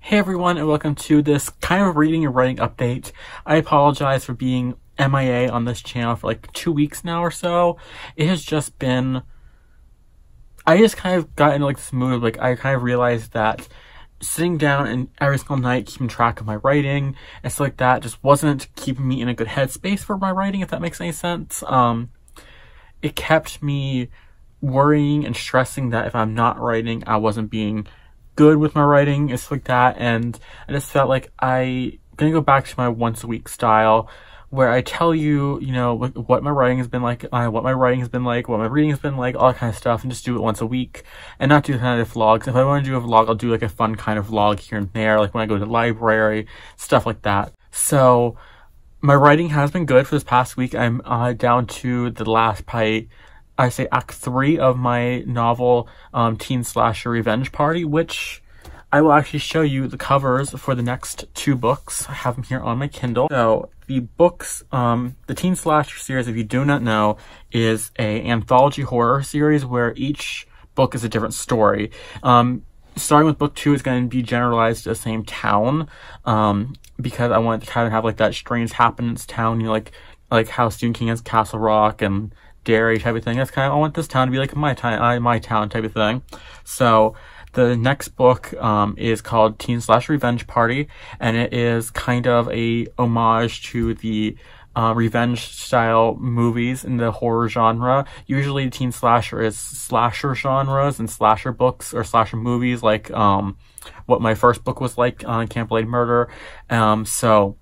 Hey everyone, and welcome to this kind of reading and writing update. I apologize for being MIA on this channel for like 2 weeks now or so. It has just been... I just kind of got into like this mood, like I kind of realized that sitting down and every single night keeping track of my writing and stuff like that just wasn't keeping me in a good headspace for my writing, if that makes any sense. It kept me worrying and stressing that if I'm not writing, I wasn't being good with my writing and stuff like that, and I just felt like I'm gonna go back to my once a week style where I tell you, what my writing has been like, what my reading has been like, all that kind of stuff, and just do it once a week and not do kind of vlogs. If I want to do a vlog, I'll do like a fun kind of vlog here and there, like when I go to the library, stuff like that. So my writing has been good for this past week. I'm down to the last Act 3 of my novel, Teen Slasher Revenge Party, which I will actually show you the covers for the next 2 books. I have them here on my Kindle. So the books, the Teen Slasher series, if you do not know, is an anthology horror series where each book is a different story. Starting with book 2 is going to be generalized to the same town, because I wanted to kind of have like that strange happenings town, like how Stephen King has Castle Rock and Derry type of thing. That's kind of, I want this town to be like my town type of thing. So the next book is called Teen Slasher Revenge Party, and it is kind of a homage to the revenge style movies in the horror genre. Usually teen slasher is slasher genres and slasher books or slasher movies, like what my first book was like, Camp Bloody Murder. So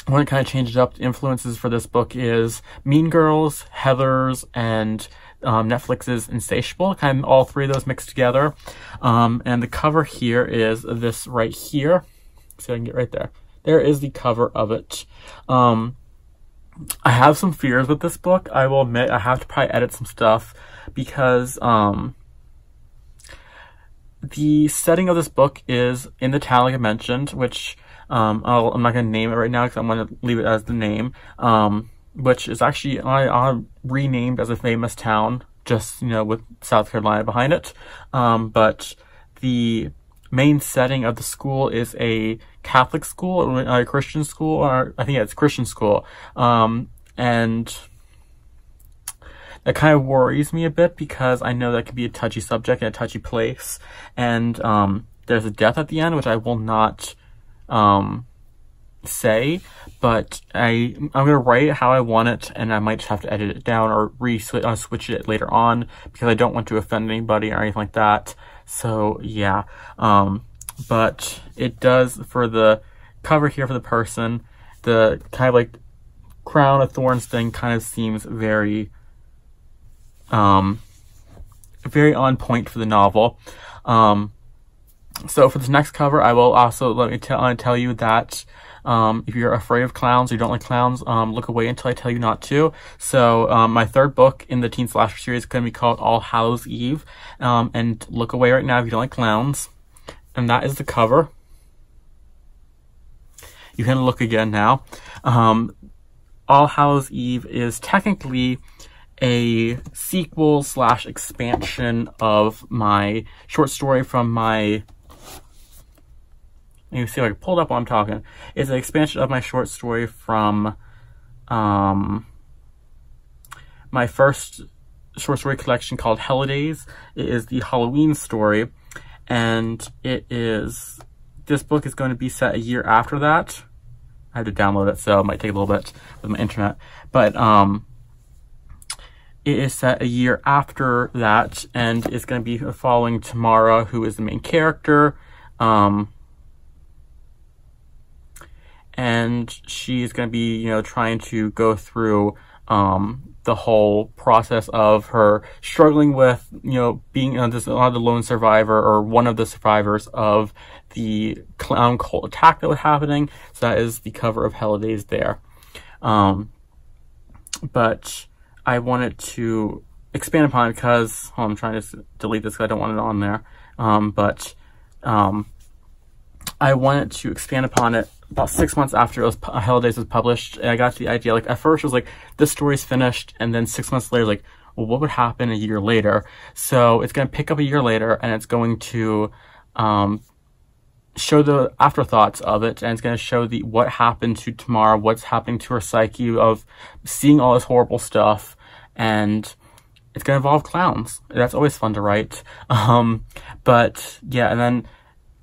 I want to kind of change it up. The influences for this book is Mean Girls, Heathers, and Netflix's Insatiable, kind of all 3 of those mixed together. And the cover here is this right here. See if I can get right there. There is the cover of it. I have some fears with this book. I will admit I have to probably edit some stuff because the setting of this book is in the town, like I mentioned, which I'm not going to name it right now because I'm going to leave it as the name, which is actually renamed as a famous town, just, with South Carolina behind it. But the main setting of the school is a Catholic school, or a Christian school, or I think it's Christian school. And that kind of worries me a bit because I know that can be a touchy subject and a touchy place. And there's a death at the end, which I will not say, but I'm gonna write it how I want it, and I might just have to edit it down or switch it later on because I don't want to offend anybody or anything like that. So yeah, but it does, for the cover here for the person, the kind of like crown of thorns thing kind of seems very very on point for the novel. So for this next cover, I will also tell you that if you're afraid of clowns or you don't like clowns, look away until I tell you not to. So my 3rd book in the Teen Slasher series is going to be called All Hallows Eve, and look away right now if you don't like clowns. And that is the cover. You can look again now. All Hallows Eve is technically a sequel / expansion of my short story from my... You see, I pulled up while I'm talking. It's an expansion of my short story from my first short story collection called Holidays. It is the Halloween story, and this book is going to be set a year after that. I had to download it, so it might take a little bit with my internet, but it is set a year after that, and it's going to be following Tamara, who is the main character. And she's going to be, trying to go through the whole process of her struggling with, being the lone survivor, or one of the survivors of the clown cult attack that was happening. So that is the cover of Holidays there. But I wanted to expand upon it because I'm trying to delete this because I don't want it on there. I wanted to expand upon it about 6 months after Holidays was published, and I got to the idea, like, at first it was like, this story's finished, and then 6 months later, like, well, what would happen a year later? So it's going to pick up a year later, and it's going to show the afterthoughts of it, and it's going to show what happened to Tamara, what's happening to her psyche of seeing all this horrible stuff, and it's going to involve clowns. That's always fun to write. But yeah, and then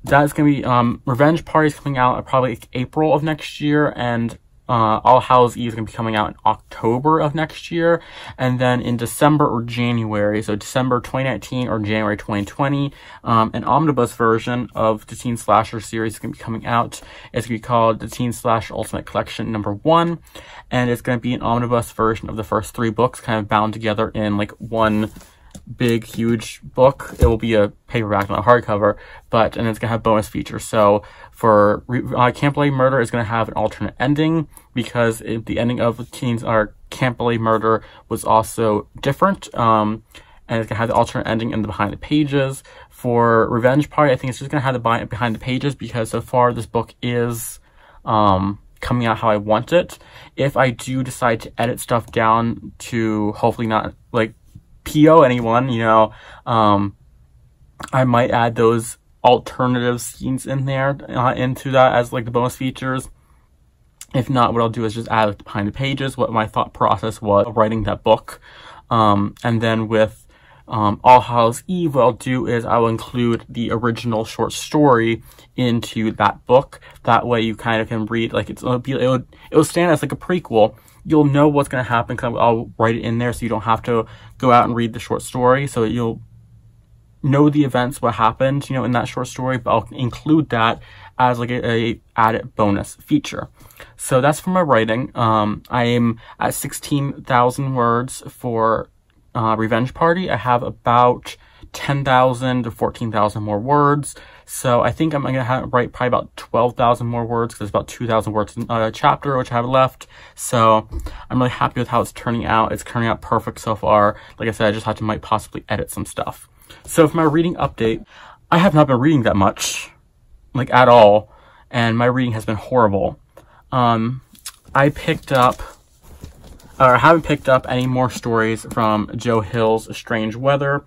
that's going to be Revenge Party is coming out probably like April of next year, and All Hallows Eve is going to be coming out in October of next year, and then in December or January, so December 2019 or January 2020, an omnibus version of the Teen Slasher series is going to be coming out. It's going to be called the Teen Slasher Ultimate Collection #1, and it's going to be an omnibus version of the first 3 books, kind of bound together in like one big, huge book. It will be a paperback, not a hardcover, and it's going to have bonus features. So for Camp Bloody Murder is going to have an alternate ending, because the ending of Camp Bloody Murder was also different. And it's going to have the alternate ending in the behind the pages. For Revenge Party, I think it's just going to have the behind the pages, because so far this book is coming out how I want it. If I do decide to edit stuff down to hopefully not like PO anyone, you know, I might add those alternative scenes in there into that as like the bonus features. If not, what I'll do is just add like, behind the pages what my thought process was writing that book. And then with All Hallows Eve, what I'll do is I will include the original short story into that book. That way you kind of can read, like it'll stand as like a prequel. You'll know what's going to happen because I'll write it in there, so you don't have to go out and read the short story. So you'll know the events, what happened, you know, in that short story, but I'll include that as like a added bonus feature. So that's for my writing. I am at 16,000 words for Revenge Party. I have about 10,000 to 14,000 more words. So I think I'm going to write probably about 12,000 more words, because there's about 2,000 words in a chapter, which I have left. So I'm really happy with how it's turning out. It's turning out perfect so far. Like I said, I just have to might possibly edit some stuff. So for my reading update, I have not been reading that much, like at all. And my reading has been horrible. I picked up, or haven't picked up any more stories from Joe Hill's Strange Weather.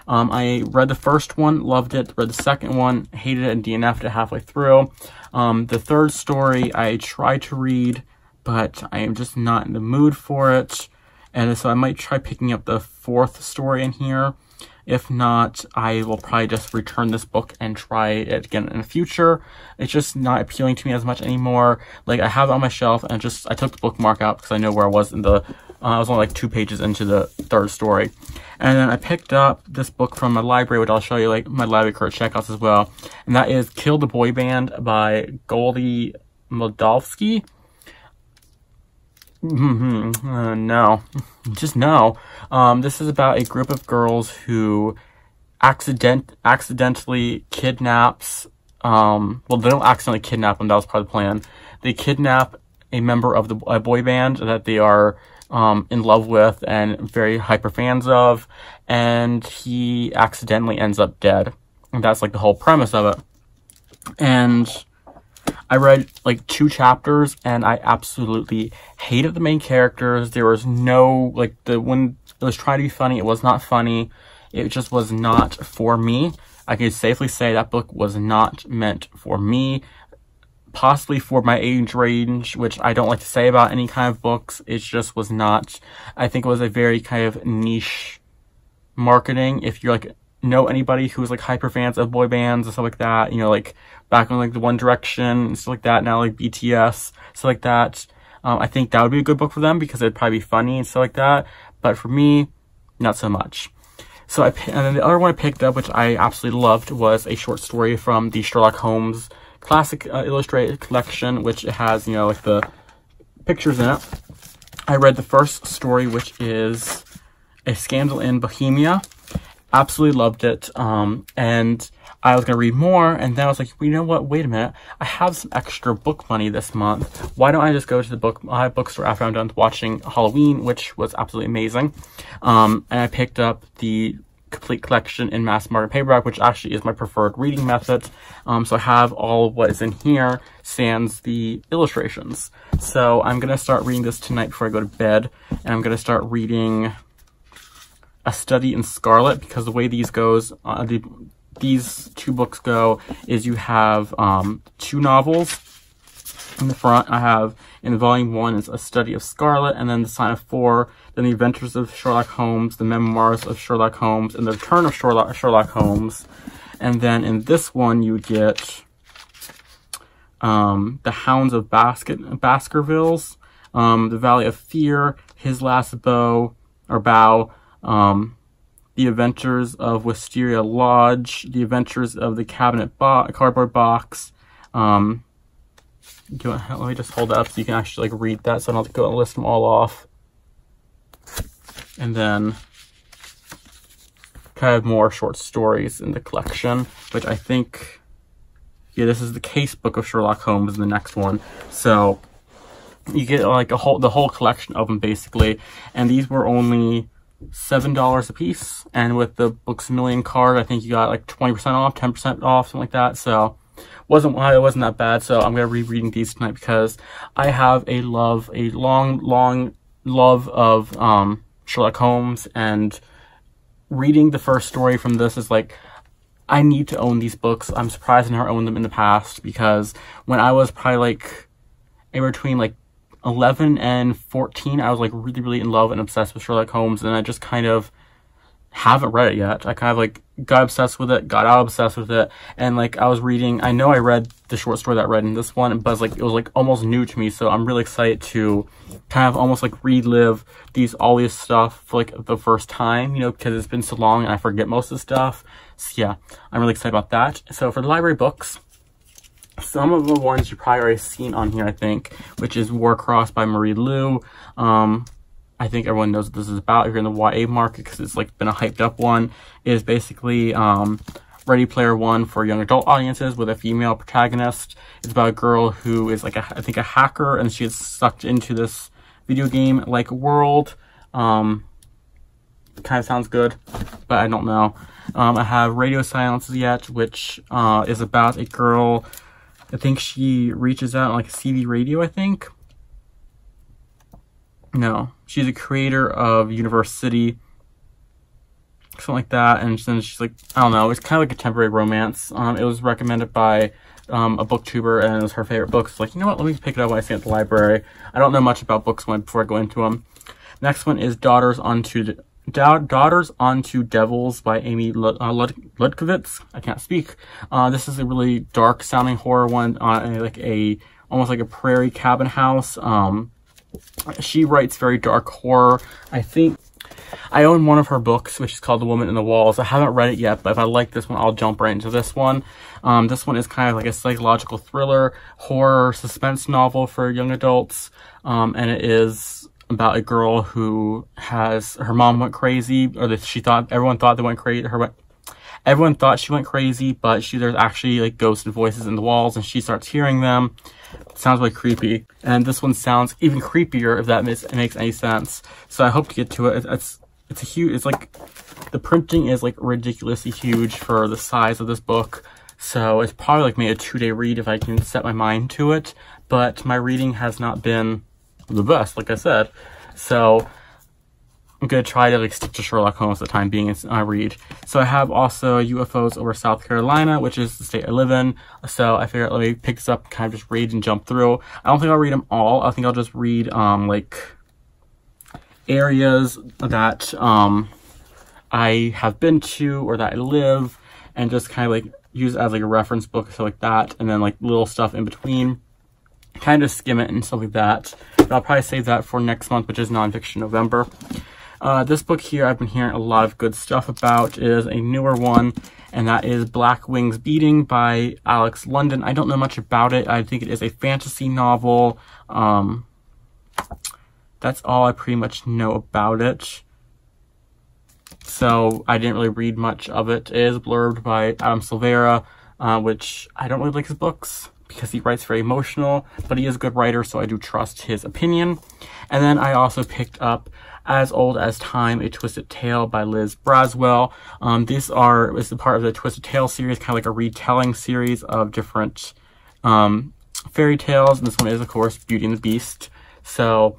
I read the first one, loved it. Read the second one, hated it, and DNF'd it halfway through. The third story I tried to read, but I am just not in the mood for it. And so I might try picking up the fourth story in here. If not, I will probably just return this book and try it again in the future. It's just not appealing to me as much anymore. Like, I have it on my shelf, and I took the bookmark out because I know where I was in the, I was only like 2 pages into the third story. And then I picked up this book from my library, which I'll show you, like, my library card checkouts as well. And that is Kill the Boy Band by Goldie Moldavsky. No. Just no. This is about a group of girls who accidentally kidnaps, well, they don't accidentally kidnap them, that was part of the plan. They kidnap a member of a boy band that they are in love with and very hyper fans of, and he accidentally ends up dead. And that's like the whole premise of it. And I read like 2 chapters and I absolutely hated the main characters. There was no, like, when it was trying to be funny, it was not funny. It just was not for me. I can safely say that book was not meant for me. Possibly for my age range, which I don't like to say about any kind of books. It just was not. I think it was a very kind of niche marketing. If you're like, know anybody who's like hyper fans of boy bands and stuff like that, you know, like back on like the One Direction and stuff like that, now like BTS, stuff like that, I think that would be a good book for them because it'd probably be funny and stuff like that. But for me, not so much. So and then the other one I picked up, which I absolutely loved, was a short story from the Sherlock Holmes Classic Illustrated Collection, which has, you know, like the pictures in it. I read the first story, which is A Scandal in Bohemia. Absolutely loved it. And I was going to read more, and then I was like, well, you know what, wait a minute, I have some extra book money this month. Why don't I just go to the bookstore after I'm done watching Halloween, which was absolutely amazing. And I picked up the complete collection in mass market paperback, which actually is my preferred reading method. So I have all of what is in here, sans the illustrations. So I'm going to start reading this tonight before I go to bed, and I'm going to start reading A Study in Scarlet, because the way these goes, the these two books go is you have 2 novels. In the front, I have, in volume 1 is A Study of Scarlet, and then The Sign of 4, then The Adventures of Sherlock Holmes, The Memoirs of Sherlock Holmes, and The Return of Sherlock Holmes. And then in this one, you get The Hounds of Baskervilles, The Valley of Fear, His Last Bow, The Adventures of Wisteria Lodge, The Adventures of the Cardboard Box. Let me just hold that up so you can actually like read that, so I don't have to go and list them all off. And then kind of more short stories in the collection, which I think, yeah, this is the case book of Sherlock Holmes in the next one. So you get like the whole collection of them basically, and these were only $7 a piece, and with the Books A Million card, I think you got like 20% off, 10% off, something like that. So it wasn't that bad. So I'm gonna be reading these tonight because I have a long love of Sherlock Holmes, and reading the first story from this is like, I need to own these books. I'm surprised I never owned them in the past, because when I was probably like in between like 11 and 14, I was like really in love and obsessed with Sherlock Holmes, and I just kind of haven't read it yet. I kind of like got obsessed with it, got out obsessed with it, and like I was reading, I know I read the short story that I read in this one, but it was like almost new to me, so I'm really excited to kind of almost like relive all these stuff for like the first time, you know, because it's been so long and I forget most of the stuff. So yeah, I'm really excited about that. So for the library books, some of the ones you've probably already seen on here, I think, which is Warcross by Marie Lu. I think everyone knows what this is about if you're in the YA market, because it's like been a hyped up one. It is basically Ready Player One for young adult audiences with a female protagonist. It's about a girl who is like I think a hacker, and she gets sucked into this video game like world. Kind of sounds good, but I don't know. I have Radio Silence Yet, which is about a girl. I think she reaches out on like a CB radio, I think. No, she's a creator of Universe City, something like that, and then she's like, I don't know, it's kind of like a temporary romance. It was recommended by a booktuber, and it was her favorite book. So like, you know what, let me pick it up when I see it at the library. I don't know much about books before I go into them. Next one is Daughters Unto Devils by Amy Ludkowicz. I can't speak. This is a really dark sounding horror one, almost like a prairie cabin house. She writes very dark horror. I think I own one of her books, which is called The Woman in the Walls. I haven't read it yet, but if I like this one, I'll jump right into this one. This one is kind of like a psychological thriller, horror, suspense novel for young adults. And it is about a girl who her mom went crazy, or that everyone thought they went crazy. Everyone thought she went crazy, but there's actually like ghosts and voices in the walls, and she starts hearing them. It sounds really creepy, and this one sounds even creepier, if that makes any sense. So I hope to get to it. It's a huge. It's like the printing is like ridiculously huge for the size of this book. So it's probably like maybe a 2-day read if I can set my mind to it. But my reading has not been the best, like I said. So I'm going to try to like stick to Sherlock Holmes for the time being as I read. So I have also UFOs Over South Carolina, which is the state I live in. So I figured let me pick this up, kind of just read and jump through. I don't think I'll read them all. I think I'll just read like areas that I have been to or that I live, and just kind of like use it as like a reference book, so like that, and then like little stuff in between. Kind of skim it and stuff like that. But I'll probably save that for next month, which is Nonfiction November. This book here, I've been hearing a lot of good stuff about. It is a newer one, and that is Black Wings Beating by Alex London. I don't know much about it. I think it is a fantasy novel. That's all I pretty much know about it. So I didn't really read much of it. It is blurbed by Adam Silvera, which I don't really like his books, because he writes very emotional, but he is a good writer, so I do trust his opinion. And then I also picked up As Old as Time, A Twisted Tale by Liz Braswell. This is a part of the Twisted Tale series, kind of like a retelling series of different fairy tales, and this one is, of course, Beauty and the Beast. So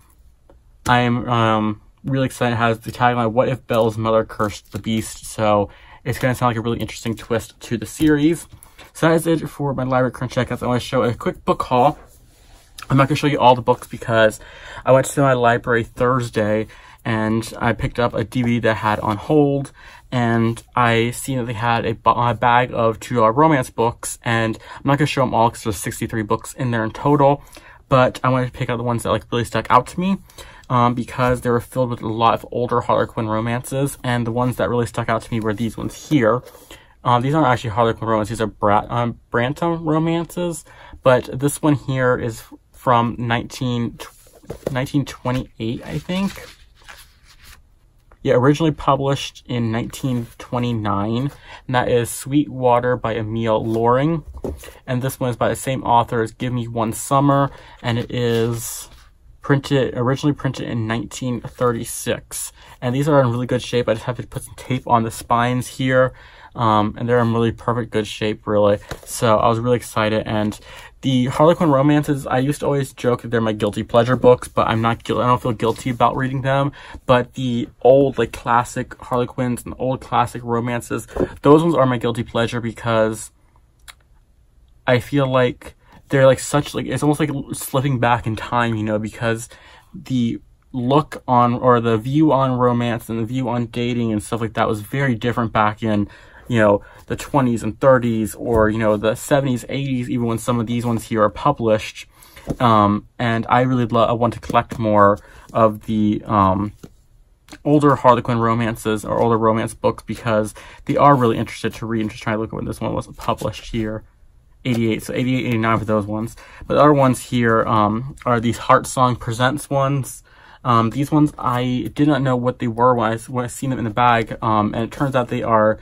I am really excited. It has the tagline, "What if Belle's mother cursed the beast?" So it's going to sound like a really interesting twist to the series. So that is it for my library current check. I want to show a quick book haul. I'm not going to show you all the books because I went to my library Thursday and I picked up a DVD that I had on hold, and I seen that they had a bag of $2 romance books, and I'm not going to show them all because there's 63 books in there in total, but I wanted to pick out the ones that like really stuck out to me, because they were filled with a lot of older Harlequin romances, and the ones that really stuck out to me were these ones here. These aren't actually Harlequin romances, these are Brantam romances, but this one here is from 1928, I think. Yeah, originally published in 1929, and that is Sweetwater by Emile Loring. And this one is by the same author as Give Me One Summer, and it is originally printed in 1936. And these are in really good shape. I just have to put some tape on the spines here, and they're in really perfect good shape, really. So I was really excited. And the Harlequin romances, I used to always joke that they're my guilty pleasure books, but I don't feel guilty about reading them. But the old, like, classic Harlequins and old classic romances, those ones are my guilty pleasure because I feel like they're like such, like, it's almost like slipping back in time, you know, because the look on, or the view on romance and the view on dating and stuff like that was very different back in, you know, the 20s and 30s, or, you know, the 70s, 80s, even when some of these ones here are published. And I really want to collect more of the older Harlequin romances or older romance books because they are really interested to read. I'm just trying to look at when this one was published here. 88, so 88, 89 for those ones. But the other ones here are these Heart Song Presents ones. These ones, I did not know what they were when I seen them in the bag, and it turns out they are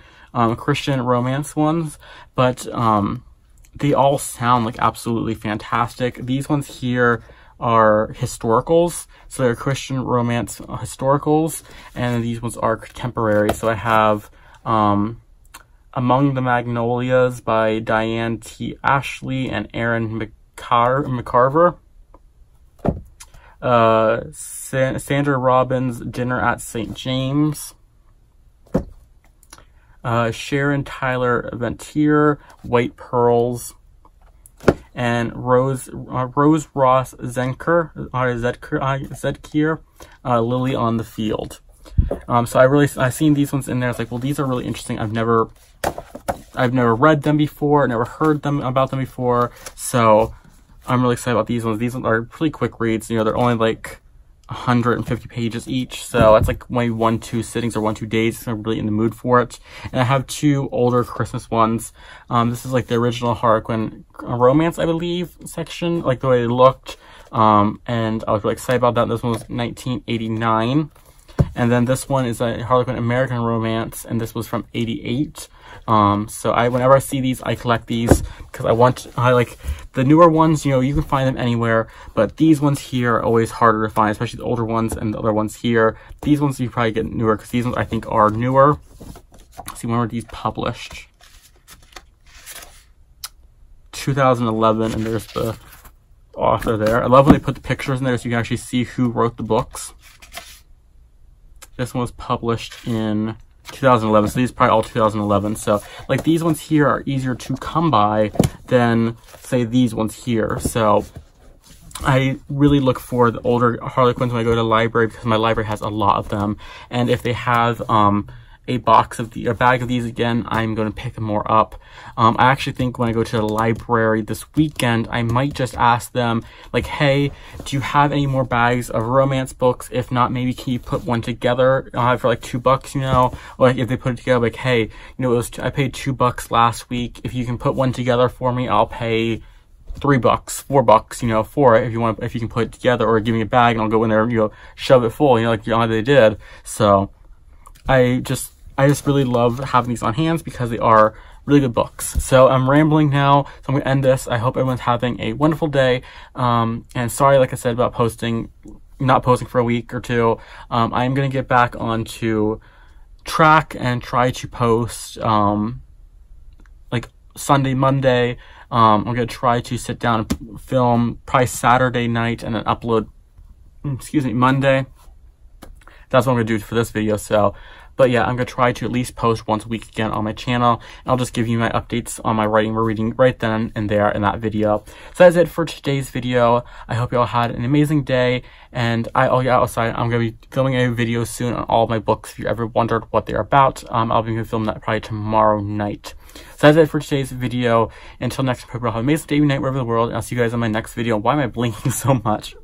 Christian romance ones, but they all sound like absolutely fantastic. These ones here are historicals, so they're Christian romance historicals, and these ones are contemporary. So I have Among the Magnolias by Diane T. Ashley and Aaron McCarver. Sandra Robbins' Dinner at St. James. Sharon Tyler Ventier, White Pearls, and Rose Ross Zenker, Lily on the Field. So I seen these ones in there. I was like, well, these are really interesting. I've never read them before, never heard about them before. So I'm really excited about these ones. These ones are pretty quick reads. You know, they're only like 150 pages each, so that's like maybe 1-2 sittings or 1-2 days, so I'm really in the mood for it. And I have two older Christmas ones. This is like the original Harlequin romance, I believe, section, like the way they looked, and I was really excited about that. This one was 1989, and then this one is a Harlequin American romance, and this was from 88. So whenever I see these, I collect these because I like the newer ones, you know, you can find them anywhere, but these ones here are always harder to find, especially the older ones and the other ones here. These ones you probably get newer because these ones I think are newer. Let's see, when were these published? 2011, and there's the author there. I love when they put the pictures in there so you can actually see who wrote the books. This one was published in 2011, so these are probably all 2011. So like these ones here are easier to come by than say these ones here. So I really look for the older Harlequins when I go to the library because my library has a lot of them, and if they have a bag of these again, I'm going to pick more up. I actually think when I go to the library this weekend, I might just ask them, like, hey, do you have any more bags of romance books? If not, maybe can you put one together for like $2, you know? Or like, if they put it together, like, hey, you know, I paid $2 last week. If you can put one together for me, I'll pay $3, $4, you know, for it if you can put it together, or give me a bag and I'll go in there and, you know, shove it full, you know, like they did. So I just really love having these on hands because they are really good books. So I'm rambling now, so I'm going to end this. I hope everyone's having a wonderful day. And sorry, like I said, about not posting for a week or two. I'm going to get back onto track and try to post like Sunday, Monday. I'm going to try to sit down and film probably Saturday night and then upload, Monday. That's what I'm going to do for this video. So, But yeah, I'm going to try to at least post once a week again on my channel. And I'll just give you my updates on my writing or reading right then and there in that video. So that's it for today's video. I hope you all had an amazing day. And I'm going to be filming a video soon on all of my books if you ever wondered what they're about. I'll be filming that probably tomorrow night. So that's it for today's video. Until next time, I hope you all have an amazing day, night, wherever in the world. And I'll see you guys in my next video. Why am I blinking so much?